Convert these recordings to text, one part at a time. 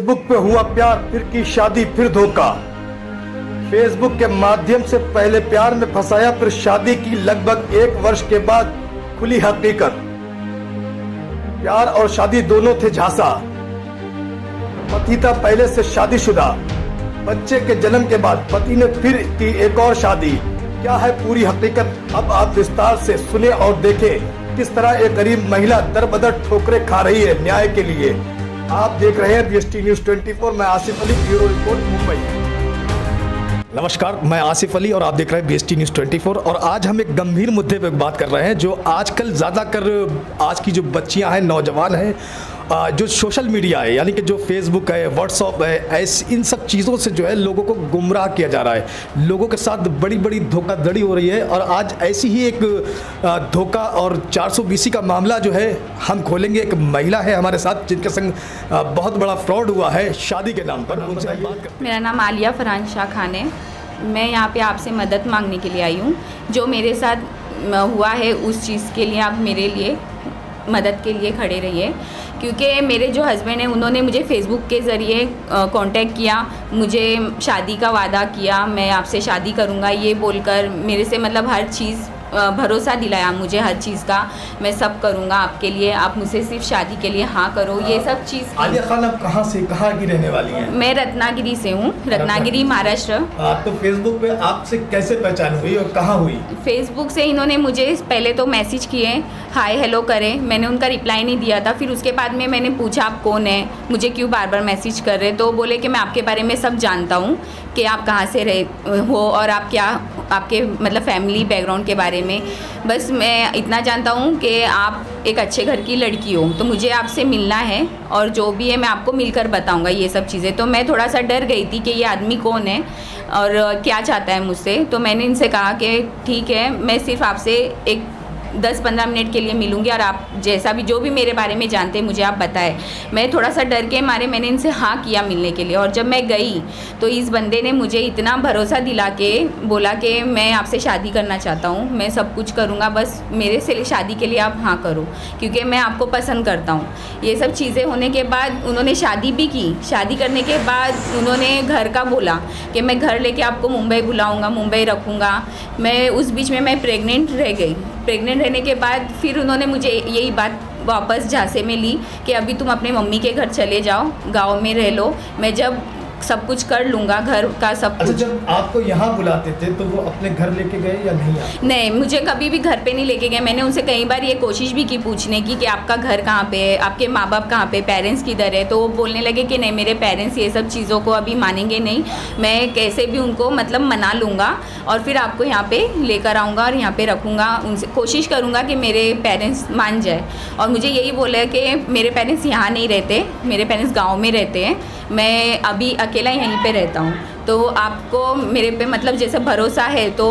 Facebook पे हुआ प्यार, फिर की शादी, फिर धोखा। फेसबुक के माध्यम से पहले प्यार में फंसाया, फिर शादी की। लगभग 1 वर्ष के बाद खुली हकीकत। प्यार और शादी दोनों थे झांसा। पति था पहले से शादीशुदा। बच्चे के जन्म के बाद पति ने फिर की एक और शादी। क्या है पूरी हकीकत, अब आप विस्तार से सुने और देखें किस तरह एक गरीब महिला दर बदर ठोकरें खा रही है न्याय के लिए। आप देख रहे हैं बीएसटी न्यूज 24। मैं आसिफ अली, ब्यूरो रिपोर्ट, मुंबई। नमस्कार, मैं आसिफ अली और आप देख रहे हैं बीएसटी न्यूज 24। और आज हम एक गंभीर मुद्दे पे बात कर रहे हैं जो आजकल ज़्यादातर आज की जो बच्चियां हैं, नौजवान हैं, जो सोशल मीडिया है यानी कि जो फेसबुक है, व्हाट्सअप है, ऐसी इन सब चीज़ों से जो है लोगों को गुमराह किया जा रहा है। लोगों के साथ बड़ी बड़ी धोखाधड़ी हो रही है। और आज ऐसी ही एक धोखा और 420 का मामला जो है हम खोलेंगे। एक महिला है हमारे साथ जिनके संग बहुत बड़ा फ्रॉड हुआ है शादी के नाम पर। उनसे बात करते हैं। मेरा नाम आलिया फरहान शाह खान है। मैं यहाँ पे आपसे मदद मांगने के लिए आई हूँ। जो मेरे साथ हुआ है उस चीज़ के लिए आप मेरे लिए मदद के लिए खड़े रहिए, क्योंकि मेरे जो हस्बैंड हैं उन्होंने मुझे फ़ेसबुक के ज़रिए कांटेक्ट किया, मुझे शादी का वादा किया, मैं आपसे शादी करूँगा ये बोलकर मेरे से मतलब हर चीज़ भरोसा दिलाया मुझे, हर चीज़ का मैं सब करूँगा आपके लिए, आप मुझसे सिर्फ शादी के लिए हाँ करो, ये सब चीज़। आलिया खान, आप कहाँ की रहने वाली हैं? मैं रत्नागिरी से हूँ, रत्नागिरी महाराष्ट्र। तो फेसबुक पे आपसे कैसे पहचान हुई और कहाँ हुई? फेसबुक से इन्होंने मुझे पहले तो मैसेज किए, हाय हेलो करें, मैंने उनका रिप्लाई नहीं दिया था। फिर उसके बाद में मैंने पूछा आप कौन है, मुझे क्यों बार बार मैसेज कर रहे, तो बोले कि मैं आपके बारे में सब जानता हूँ कि आप कहाँ से रहे हो और आप क्या, आपके मतलब फैमिली बैकग्राउंड के बारे में। बस मैं इतना जानता हूँ कि आप एक अच्छे घर की लड़की हो, तो मुझे आपसे मिलना है और जो भी है मैं आपको मिलकर बताऊँगा ये सब चीज़ें। तो मैं थोड़ा सा डर गई थी कि ये आदमी कौन है और क्या चाहता है मुझसे। तो मैंने इनसे कहा कि ठीक है, मैं सिर्फ आपसे एक 10-15 मिनट के लिए मिलूंगी और आप जैसा भी जो भी मेरे बारे में जानते हैं मुझे आप बताएं। मैं थोड़ा सा डर के मारे मैंने इनसे हाँ किया मिलने के लिए। और जब मैं गई तो इस बंदे ने मुझे इतना भरोसा दिला के बोला कि मैं आपसे शादी करना चाहता हूँ, मैं सब कुछ करूँगा, बस मेरे से शादी के लिए आप हाँ करो क्योंकि मैं आपको पसंद करता हूँ। ये सब चीज़ें होने के बाद उन्होंने शादी भी की। शादी करने के बाद उन्होंने घर का बोला कि मैं घर लेके आपको मुंबई बुलाऊँगा, मुंबई रखूँगा। मैं उस बीच में मैं प्रेग्नेंट रह गई। प्रेग्नेंट रहने के बाद फिर उन्होंने मुझे यही बात वापस झांसे में ली कि अभी तुम अपने मम्मी के घर चले जाओ, गांव में रह लो, मैं जब सब कुछ कर लूँगा घर का सब कुछ। अच्छा, जब आपको यहाँ बुलाते थे तो वो अपने घर लेके गए या नहीं? नहीं, मुझे कभी भी घर पे नहीं लेके गए। मैंने उनसे कई बार ये कोशिश भी की पूछने की कि आपका घर कहाँ पे है, आपके माँ बाप कहाँ पे, पेरेंट्स किधर है। तो वो बोलने लगे कि नहीं, मेरे पेरेंट्स ये सब चीज़ों को अभी मानेंगे नहीं, मैं कैसे भी उनको मतलब मना लूँगा और फिर आपको यहाँ पे लेकर आऊँगा और यहाँ पे रखूँगा। उनसे कोशिश करूँगा कि मेरे पेरेंट्स मान जाए। और मुझे यही बोला कि मेरे पेरेंट्स यहाँ नहीं रहते, मेरे पेरेंट्स गाँव में रहते हैं, मैं अभी अकेला यहीं पे रहता हूँ। तो आपको मेरे पे मतलब जैसे भरोसा है तो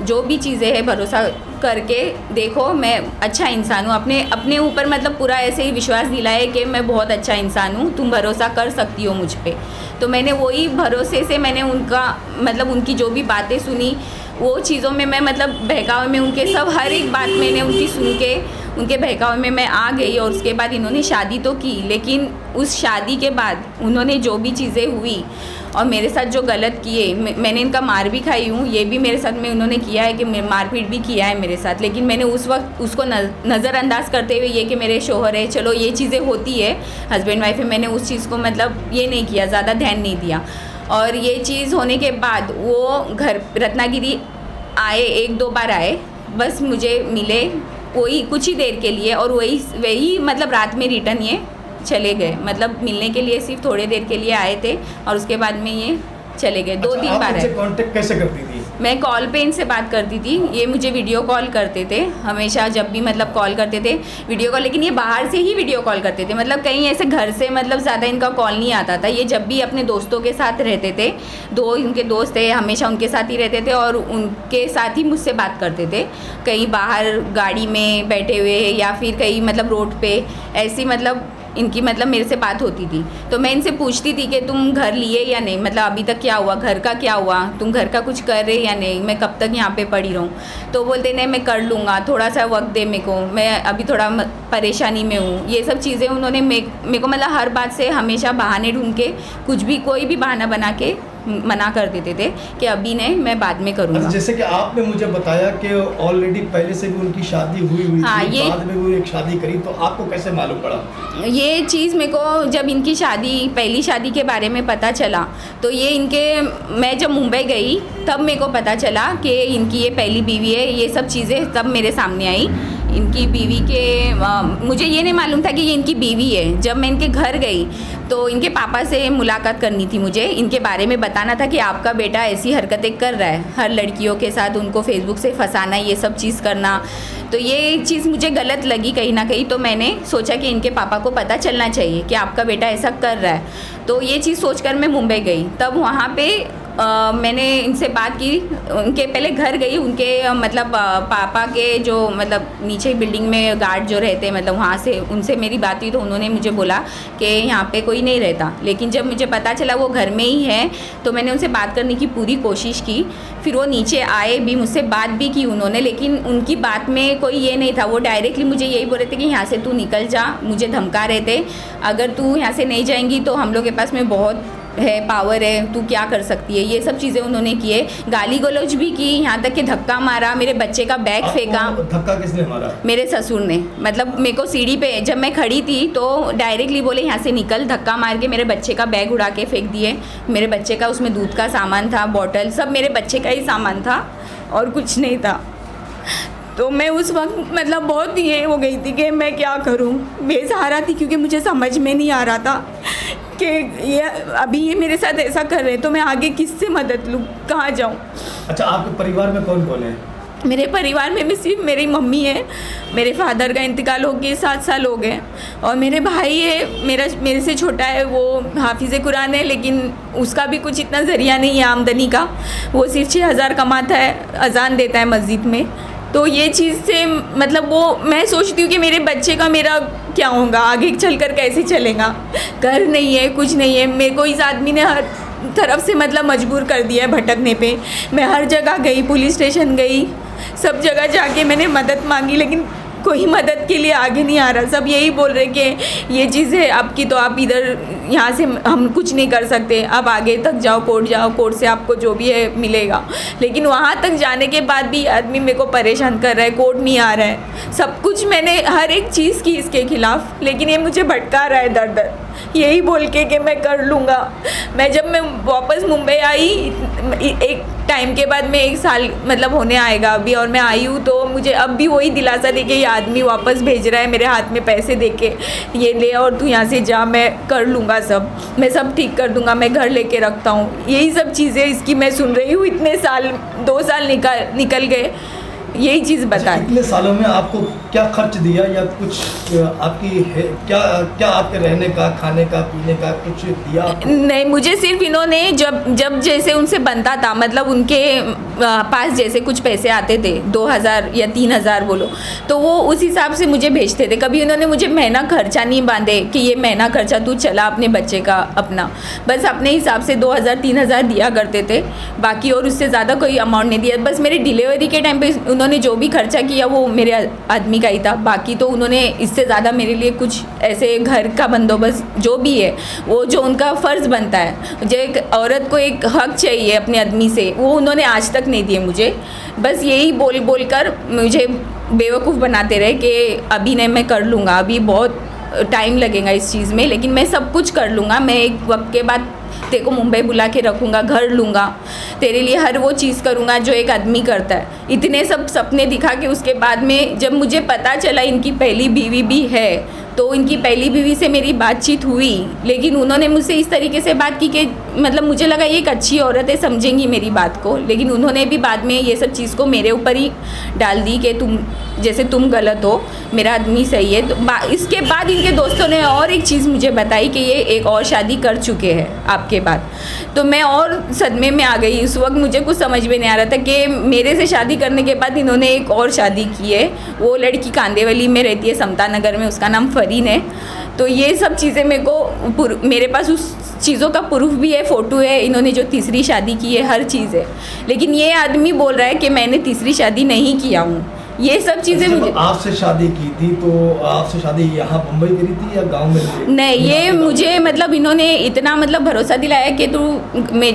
जो भी चीज़ें हैं भरोसा करके देखो, मैं अच्छा इंसान हूँ। अपने ऊपर मतलब पूरा ऐसे ही विश्वास दिलाए कि मैं बहुत अच्छा इंसान हूँ, तुम भरोसा कर सकती हो मुझ पे। तो मैंने वही भरोसे से मैंने उनका मतलब उनकी जो भी बातें सुनी, वो चीज़ों में मैं मतलब बहकावे में उनके सब हर एक बात मैंने उनकी सुन के उनके बहकावे में मैं आ गई। और उसके बाद इन्होंने शादी तो की, लेकिन उस शादी के बाद उन्होंने जो भी चीज़ें हुई और मेरे साथ जो गलत किए, मैंने इनका मार भी खाई हूँ, ये भी मेरे साथ में उन्होंने किया है कि मारपीट भी किया है मेरे साथ। लेकिन मैंने उस वक्त उसको नज़रअंदाज करते हुए ये कि मेरे शोहर है, चलो ये चीज़ें होती है, हस्बैंड वाइफ है, मैंने उस चीज़ को मतलब ये नहीं किया, ज़्यादा ध्यान नहीं दिया। और ये चीज़ होने के बाद वो घर रत्नागिरी आए, 1-2 बार आए, बस मुझे मिले कोई कुछ ही देर के लिए और वही मतलब रात में रिटर्न ये चले गए। मतलब मिलने के लिए सिर्फ थोड़ी देर के लिए आए थे और उसके बाद में ये चले गए। 2-3 बार है। कांटेक्ट कैसे करती थी? मैं कॉल पे इनसे बात करती थी, ये मुझे वीडियो कॉल करते थे हमेशा, जब भी मतलब कॉल करते थे वीडियो कॉल। लेकिन ये बाहर से ही वीडियो कॉल करते थे, मतलब कहीं ऐसे घर से मतलब ज़्यादा इनका कॉल नहीं आता था। ये जब भी अपने दोस्तों के साथ रहते थे, 2 उनके दोस्त थे, हमेशा उनके साथ ही रहते थे और उनके साथ ही मुझसे बात करते थे। कहीं बाहर गाड़ी में बैठे हुए या फिर कहीं मतलब रोड पे ऐसी मतलब इनकी मतलब मेरे से बात होती थी, तो मैं इनसे पूछती थी कि तुम घर लिए या नहीं, मतलब अभी तक क्या हुआ, घर का क्या हुआ, तुम घर का कुछ कर रहे या नहीं, मैं कब तक यहाँ पे पड़ी रहूँ। तो बोलते नहीं मैं कर लूँगा, थोड़ा सा वक्त दे मेरे को, मैं अभी थोड़ा परेशानी में हूँ। ये सब चीज़ें उन्होंने मेरे को मतलब हर बात से हमेशा बहाने ढूंढ के, कुछ भी कोई भी बहाना बना के मना कर देते थे कि अभी नहीं, मैं बाद में करूँगा। जैसे कि आपने मुझे बताया कि ऑलरेडी पहले से भी उनकी शादी हुई हाँ, थी, बाद में वो एक शादी करी, तो आपको कैसे मालूम पड़ा? ये चीज़ मेरे को जब इनकी शादी, पहली शादी के बारे में पता चला, तो ये इनके, मैं जब मुंबई गई तब मेरे को पता चला कि इनकी ये पहली बीवी है। ये सब चीज़ें तब मेरे सामने आई। इनकी बीवी के मुझे ये नहीं मालूम था कि ये इनकी बीवी है। जब मैं इनके घर गई तो इनके पापा से मुलाकात करनी थी मुझे, इनके बारे में बताना था कि आपका बेटा ऐसी हरकतें कर रहा है, हर लड़कियों के साथ उनको फेसबुक से फंसाना, ये सब चीज़ करना। तो ये चीज़ मुझे गलत लगी कहीं ना कहीं, तो मैंने सोचा कि इनके पापा को पता चलना चाहिए कि आपका बेटा ऐसा कर रहा है। तो ये चीज़ सोचकर मैं मुंबई गई। तब वहाँ पे मैंने इनसे बात की, उनके पहले घर गई, उनके मतलब पापा के जो मतलब नीचे बिल्डिंग में गार्ड जो रहते, मतलब वहाँ से उनसे मेरी बात हुई, तो उन्होंने मुझे बोला कि यहाँ पे कोई नहीं रहता। लेकिन जब मुझे पता चला वो घर में ही है, तो मैंने उनसे बात करने की पूरी कोशिश की। फिर वो नीचे आए भी, मुझसे बात भी की उन्होंने, लेकिन उनकी बात में कोई ये नहीं था। वो डायरेक्टली मुझे यही बोल रहे थे कि यहाँ से तू निकल जा, मुझे धमका रहे थे, अगर तू यहाँ से नहीं जाएंगी तो हम लोग के पास में बहुत है, पावर है, तू क्या कर सकती है, ये सब चीज़ें उन्होंने किए। गाली गलौज भी की, यहाँ तक कि धक्का मारा, मेरे बच्चे का बैग फेंका। धक्का किसने मारा? मेरे ससुर ने। मतलब मेरे को सीढ़ी पे जब मैं खड़ी थी तो डायरेक्टली बोले यहाँ से निकल, धक्का मार के मेरे बच्चे का बैग उड़ा के फेंक दिए। मेरे बच्चे का, उसमें दूध का सामान था, बॉटल, सब मेरे बच्चे का ही सामान था और कुछ नहीं था। तो मैं उस वक्त मतलब बहुत ये हो गई थी कि मैं क्या करूं, बेसहारा थी, क्योंकि मुझे समझ में नहीं आ रहा था कि ये अभी ये मेरे साथ ऐसा कर रहे हैं, तो मैं आगे किससे मदद लूँ, कहाँ जाऊँ। अच्छा, आपके परिवार में कौन कौन है? मेरे परिवार में भी सिर्फ मेरी मम्मी है। मेरे फादर का इंतकाल हो गया, 7 साल हो गए, और मेरे भाई है, मेरे से छोटा है, वो हाफिज़ कुरान है, लेकिन उसका भी कुछ इतना ज़रिया नहीं है आमदनी का। वो सिर्फ 6,000 कमाता है, अजान देता है मस्जिद में। तो ये चीज़ से मतलब वो मैं सोचती हूँ कि मेरे बच्चे का मेरा क्या होगा, आगे चलकर कैसे चलेगा। घर नहीं है, कुछ नहीं है। मेरे को इस आदमी ने हर तरफ से मतलब मजबूर कर दिया है भटकने पे। मैं हर जगह गई, पुलिस स्टेशन गई, सब जगह जाके मैंने मदद मांगी, लेकिन कोई मदद के लिए आगे नहीं आ रहा। सब यही बोल रहे कि ये चीज़ है आपकी, तो आप इधर यहाँ से हम कुछ नहीं कर सकते, आप आगे तक जाओ, कोर्ट से आपको जो भी है मिलेगा। लेकिन वहाँ तक जाने के बाद भी आदमी मेरे को परेशान कर रहा है, कोर्ट नहीं आ रहा है। सब कुछ मैंने हर एक चीज़ की इसके खिलाफ़, लेकिन ये मुझे भटका रहा है दर दर, यही बोल के कि मैं कर लूँगा। जब मैं वापस मुंबई आई, एक टाइम के बाद में 1 साल मतलब होने आएगा अभी, और मैं आई हूँ, तो मुझे अब भी वही दिलासा दे के ये आदमी वापस भेज रहा है मेरे हाथ में पैसे दे के, ये ले और तू यहाँ से जा, मैं कर लूँगा सब, मैं सब ठीक कर दूँगा, मैं घर लेके रखता हूँ। यही सब चीज़ें इसकी मैं सुन रही हूँ। इतने साल, 2 साल निकल गए, यही चीज़ बताएं। इतने सालों में आपको क्या खर्च दिया, या कुछ आपकी है, क्या आपके रहने का, खाने का, पीने का कुछ दिया? नहीं, मुझे सिर्फ इन्होंने जब जैसे उनसे बनता था, मतलब उनके पास जैसे कुछ पैसे आते थे, 2,000 या 3,000 बोलो, तो वो उस हिसाब से मुझे भेजते थे। कभी उन्होंने मुझे महीना खर्चा नहीं बांधे कि ये महीना खर्चा तू चला अपने बच्चे का अपना, बस अपने हिसाब से 2,000-3,000 दिया करते थे, बाकी और उससे ज़्यादा कोई अमाउंट नहीं दिया। बस मेरी डिलीवरी के टाइम पे उन्होंने जो भी खर्चा किया वो मेरे आदमी का ही था, बाकी तो उन्होंने इससे ज़्यादा मेरे लिए कुछ ऐसे घर का बंदोबस्त जो भी है, वो जो उनका फ़र्ज़ बनता है, जो एक औरत को एक हक चाहिए अपने आदमी से, वो उन्होंने आज तक नहीं दिए मुझे। बस यही बोल कर मुझे बेवकूफ़ बनाते रहे कि अभी नहीं, मैं कर लूँगा, अभी बहुत टाइम लगेगा इस चीज़ में, लेकिन मैं सब कुछ कर लूँगा, मैं एक वक्त के बाद तेरे को मुंबई बुला के रखूँगा, घर लूँगा, तेरे लिए हर वो चीज़ करूँगा जो एक आदमी करता है। इतने सब सपने दिखा के उसके बाद में जब मुझे पता चला इनकी पहली बीवी भी है, तो इनकी पहली बीवी से मेरी बातचीत हुई, लेकिन उन्होंने मुझसे इस तरीके से बात की कि मतलब मुझे लगा ये एक अच्छी औरत है, समझेंगी मेरी बात को, लेकिन उन्होंने भी बाद में ये सब चीज़ को मेरे ऊपर ही डाल दी कि तुम गलत हो, मेरा आदमी सही है। तो इसके बाद इनके दोस्तों ने और एक चीज़ मुझे बताई कि ये एक और शादी कर चुके हैं आपके बाद। तो मैं और सदमे में आ गई। उस वक्त मुझे कुछ समझ में नहीं आ रहा था कि मेरे से शादी करने के बाद इन्होंने एक और शादी की है। वो लड़की कांदेवली में रहती है, समता नगर में, उसका नाम वरीन है। तो ये सब चीज़ें मेरे पास उस चीज़ों का प्रूफ भी है, फ़ोटो है, इन्होंने जो तीसरी शादी की है, हर चीज़ है। लेकिन ये आदमी बोल रहा है कि मैंने तीसरी शादी नहीं किया हूँ। ये सब चीज़ें मुझे, आपसे शादी की थी तो आपसे शादी यहाँ मुंबई करी थी या गांव में? नहीं, ये मुझे मतलब इन्होंने इतना मतलब भरोसा दिलाया कि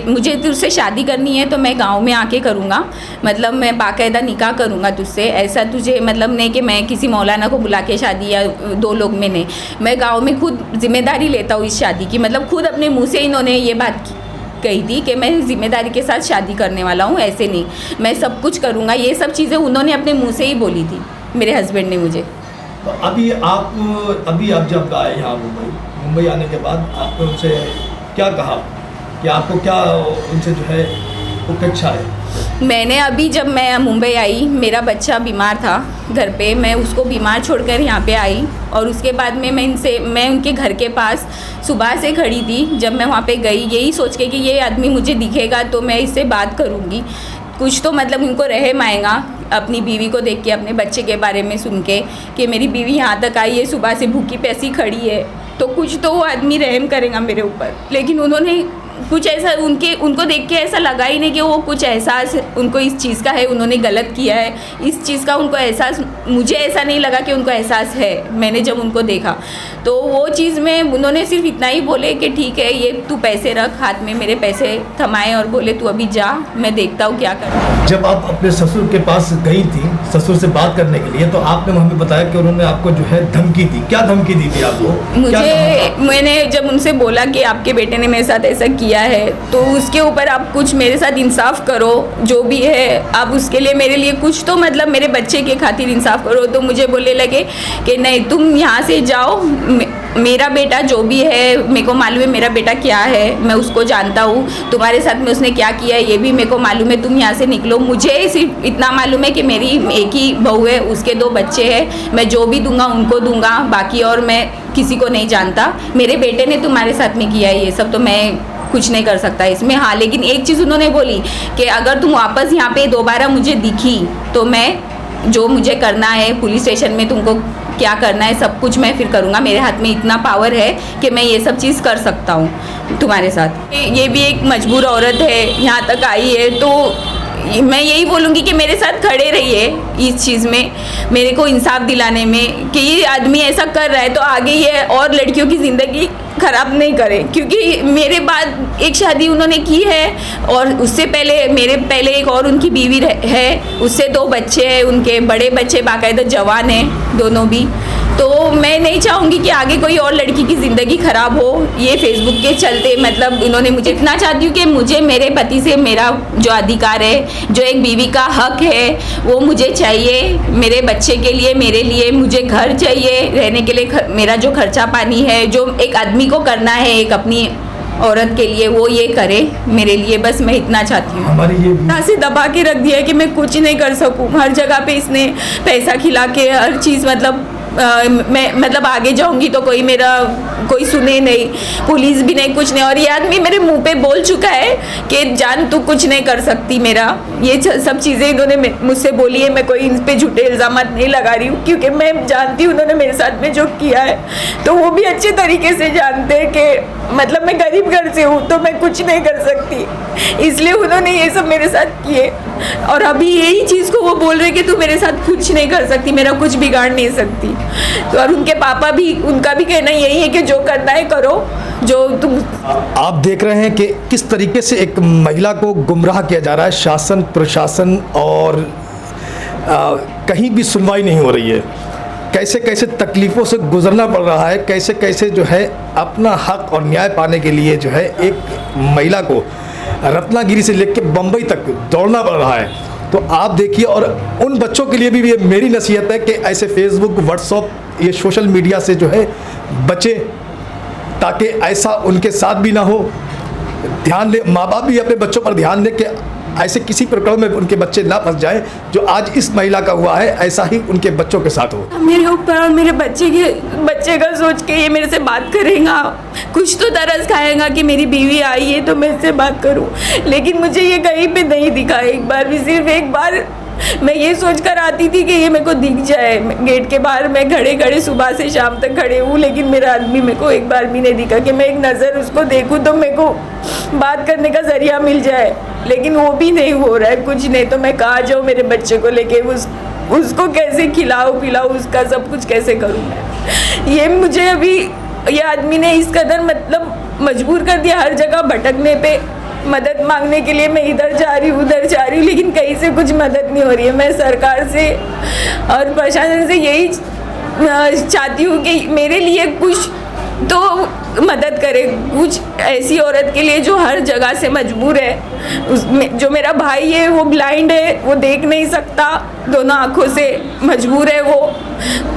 मुझे तुझसे शादी करनी है तो मैं गांव में आके करूँगा, मतलब मैं बाकायदा निकाह करूँगा तुझसे, ऐसा तुझे मतलब नहीं कि मैं किसी मौलाना को बुला के शादी या 2 लोग में नहीं, मैं गाँव में खुद जिम्मेदारी लेता हूँ इस शादी की। मतलब खुद अपने मुँह से इन्होंने ये बात कही थी कि मैं जिम्मेदारी के साथ शादी करने वाला हूँ, ऐसे नहीं मैं सब कुछ करूँगा। ये सब चीज़ें उन्होंने अपने मुंह से ही बोली थी, मेरे हस्बैंड ने मुझे। तो अभी आप जब आए यहाँ मुंबई आने के बाद आपने उनसे क्या कहा कि आपको क्या उनसे जो है अपेक्षा है? मैंने अभी जब मैं मुंबई आई, मेरा बच्चा बीमार था घर पे, मैं उसको बीमार छोड़कर यहाँ पे आई और उसके बाद में मैं उनके घर के पास सुबह से खड़ी थी। जब मैं वहाँ पे गई यही सोच के कि ये आदमी मुझे दिखेगा तो मैं इससे बात करूँगी, कुछ तो मतलब उनको रहम आएगा अपनी बीवी को देख के, अपने बच्चे के बारे में सुन के कि मेरी बीवी यहाँ तक आई है, सुबह से भूखी प्यासी खड़ी है, तो कुछ तो वो आदमी रहम करेगा मेरे ऊपर। लेकिन उन्होंने कुछ ऐसा उनको देख के ऐसा लगा ही नहीं कि वो कुछ एहसास उनको इस चीज़ का है, उन्होंने गलत किया है इस चीज़ का उनको एहसास, मुझे ऐसा नहीं लगा कि उनको एहसास है। मैंने जब उनको देखा तो वो चीज़ में उन्होंने सिर्फ इतना ही बोले कि ठीक है ये तू पैसे रख, हाथ में मेरे पैसे थमाए और बोले तू अभी जा, मैं देखता हूँ क्या करना। जब आप अपने ससुर के पास गई थी ससुर से बात करने के लिए, तो आपने हमें बताया कि उन्होंने आपको जो है धमकी दी, क्या धमकी दी थी आपको? मैंने जब उनसे बोला कि आपके बेटे ने मेरे साथ ऐसा किया है तो उसके ऊपर आप कुछ मेरे साथ इंसाफ करो, जो भी है आप उसके लिए मेरे लिए कुछ तो मतलब मेरे बच्चे के खातिर इंसाफ करो। तो मुझे बोलने लगे कि नहीं तुम यहाँ से जाओ, मेरा बेटा जो भी है मेरे को मालूम है मेरा बेटा क्या है, मैं उसको जानता हूँ, तुम्हारे साथ में उसने क्या किया है ये भी मेरे को मालूम है, तुम यहाँ से निकलो। मुझे सिर्फ इतना मालूम है कि मेरी एक ही बहू है, उसके 2 बच्चे हैं, मैं जो भी दूंगा उनको दूंगा, बाकी और मैं किसी को नहीं जानता। मेरे बेटे ने तुम्हारे साथ में किया है ये सब, तो मैं कुछ नहीं कर सकता इसमें। हाँ, लेकिन एक चीज़ उन्होंने बोली कि अगर तुम वापस यहाँ पे दोबारा मुझे दिखी तो मैं जो मुझे करना है पुलिस स्टेशन में तुमको क्या करना है सब कुछ मैं फिर करूँगा, मेरे हाथ में इतना पावर है कि मैं ये सब चीज़ कर सकता हूँ तुम्हारे साथ। ये भी एक मजबूर औरत है, यहाँ तक आई है, तो मैं यही बोलूँगी कि मेरे साथ खड़े रहिए इस चीज़ में, मेरे को इंसाफ दिलाने में कि ये आदमी ऐसा कर रहा है तो आगे ये और लड़कियों की ज़िंदगी ख़राब नहीं करे। क्योंकि मेरे बाद एक शादी उन्होंने की है और उससे पहले मेरे पहले एक और उनकी बीवी है, उससे 2 बच्चे हैं, उनके बड़े बच्चे बाकायदा जवान हैं दोनों भी। तो मैं नहीं चाहूँगी कि आगे कोई और लड़की की ज़िंदगी ख़राब हो ये फेसबुक के चलते। मतलब उन्होंने मुझे इतना चाहती हूँ कि मुझे मेरे पति से मेरा जो अधिकार है, जो एक बीवी का हक है वो मुझे चाहिए, मेरे बच्चे के लिए, मेरे लिए मुझे घर चाहिए रहने के लिए, मेरा जो खर्चा पानी है जो एक आदमी को करना है एक अपनी औरत के लिए वो ये करे मेरे लिए, बस मैं इतना चाहती हूँ। हमारी ये यहाँ से दबा के रख दिया है कि मैं कुछ नहीं कर सकूँ, हर जगह पे इसने पैसा खिला के हर चीज़ मैं मतलब आगे जाऊंगी तो कोई सुने नहीं, पुलिस भी नहीं, कुछ नहीं। और ये आदमी मेरे मुंह पे बोल चुका है कि जान तू कुछ नहीं कर सकती मेरा, ये सब चीज़ें इन्होंने मुझसे बोली है। मैं कोई इन पे झूठे इल्ज़ाम नहीं लगा रही हूँ क्योंकि मैं जानती हूँ उन्होंने मेरे साथ में जो किया है, तो वो भी अच्छे तरीके से जानते हैं कि मतलब मैं गरीब घर से हूँ तो मैं कुछ नहीं कर सकती, इसलिए उन्होंने ये सब मेरे साथ किए। और अभी यही चीज़ को वो बोल रहे कि तू मेरे साथ कुछ नहीं कर सकती, मेरा कुछ बिगाड़ नहीं सकती। तो और उनके पापा भी, उनका भी कहना यही है कि जो करना है करो, जो तुम। आप देख रहे हैं कि किस तरीके से एक महिला को गुमराह किया जा रहा है, शासन प्रशासन और कहीं भी सुनवाई नहीं हो रही है, कैसे कैसे तकलीफ़ों से गुजरना पड़ रहा है, कैसे कैसे जो है अपना हक और न्याय पाने के लिए जो है एक महिला को रत्नागिरी से लेकर बम्बई तक दौड़ना पड़ रहा है। तो आप देखिए, और उन बच्चों के लिए भी ये मेरी नसीहत है कि ऐसे फेसबुक व्हाट्सएप ये सोशल मीडिया से जो है बचे, ताकि ऐसा उनके साथ भी ना हो। ध्यान दे, माँ बाप भी अपने बच्चों पर ध्यान दें कि ऐसे किसी प्रकार में उनके बच्चे ना फंस जाए जो आज इस महिला का हुआ है, ऐसा ही उनके बच्चों के साथ हो। मेरे ऊपर और मेरे बच्चे का सोच के ये मेरे से बात करेगा, कुछ तो तरस खाएगा कि मेरी बीवी आई है तो मैं इससे बात करूं, लेकिन मुझे ये कहीं पे नहीं दिखा। एक बार भी, सिर्फ एक बार मैं ये सोचकर आती थी कि ये मेरे को दिख जाए। गेट के बाहर मैं खड़े खड़े सुबह से शाम तक खड़े हूँ, लेकिन मेरा आदमी मेरे को एक बार भी नहीं दिखा कि मैं एक नज़र उसको देखूँ तो मेरे को बात करने का जरिया मिल जाए, लेकिन वो भी नहीं हो रहा है कुछ नहीं। तो मैं कहाँ जाऊँ मेरे बच्चे को लेके, उसको कैसे खिलाऊँ पिलाऊँ, उसका सब कुछ कैसे करूँ मैं। ये मुझे अभी ये आदमी ने इस कदर मतलब मजबूर कर दिया हर जगह भटकने पे, मदद मांगने के लिए मैं इधर जा रही हूँ उधर जा रही हूँ, लेकिन कहीं से कुछ मदद नहीं हो रही है। मैं सरकार से और प्रशासन से यही चाहती हूँ कि मेरे लिए कुछ तो मदद करे, कुछ ऐसी औरत के लिए जो हर जगह से मजबूर है। उसमें जो मेरा भाई है वो ब्लाइंड है, वो देख नहीं सकता, दोनों आँखों से मजबूर है वो,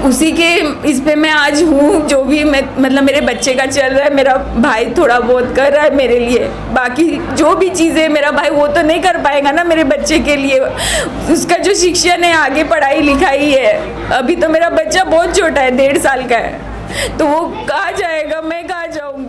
उसी के इस पे मैं आज हूँ। जो भी मैं मतलब मेरे बच्चे का चल रहा है, मेरा भाई थोड़ा बहुत कर रहा है मेरे लिए, बाकी जो भी चीज़ें मेरा भाई वो तो नहीं कर पाएगा ना मेरे बच्चे के लिए। उसका जो शिक्षण है, आगे पढ़ाई लिखाई है, अभी तो मेरा बच्चा बहुत छोटा है, 1.5 साल का है, तो वो कहाँ जाएगा, मैं कहाँ जाऊँगी।